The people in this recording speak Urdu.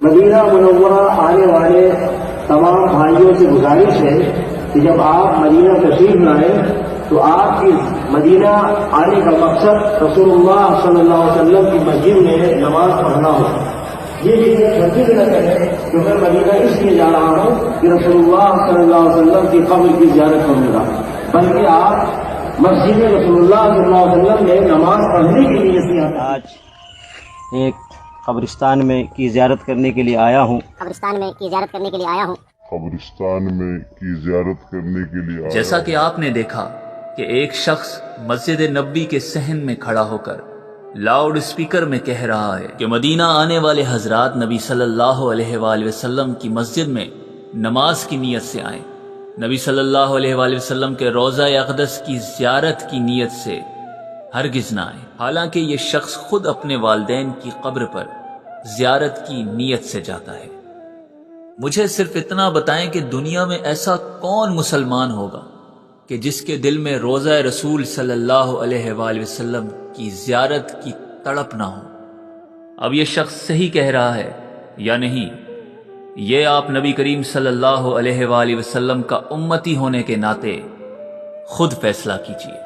مدینہ منورہ آنے والے تمام بھائیوں سے گزارش ہے کہ جب آپ مدینہ تشریف لائیں تو آپ کی مدینہ آنے کا مقصد رسول اللہ صلی اللہ علیہ وسلم کی مسجد میں نماز پڑھنا ہو۔ یہ بھی ایک مسجد نظر ہے کہ میں مدینہ اس لیے جا رہا ہوں کہ رسول اللہ صلی اللہ علیہ وسلم کی قبر کی زیارت کروں گا، بلکہ آپ مسجد رسول اللہ صلی اللہ علیہ وسلم میں نماز پڑھنے کے لیے اس لیے آج ایک قبرستان میں کی زیارت کرنے کے لیے آیا ہوں۔ جیسا کہ آپ نے دیکھا کہ ایک شخص مسجد نبی کے صحن میں کھڑا ہو کر لاؤڈ اسپیکر میں کہہ رہا ہے کہ مدینہ آنے والے حضرات نبی صلی اللہ علیہ وآلہ وسلم کی مسجد میں نماز کی نیت سے آئیں، نبی صلی اللہ علیہ وآلہ وسلم کے روضہ اقدس کی زیارت کی نیت سے ہرگز نہ آئیں۔ حالانکہ یہ شخص خود اپنے والدین کی قبر پر زیارت کی نیت سے جاتا ہے۔ مجھے صرف اتنا بتائیں کہ دنیا میں ایسا کون مسلمان ہوگا کہ جس کے دل میں روضہ رسول صلی اللہ علیہ وآلہ وسلم کی زیارت کی تڑپ نہ ہو۔ اب یہ شخص صحیح کہہ رہا ہے یا نہیں، یہ آپ نبی کریم صلی اللہ علیہ وآلہ وسلم کا امتی ہونے کے ناطے خود فیصلہ کیجیے۔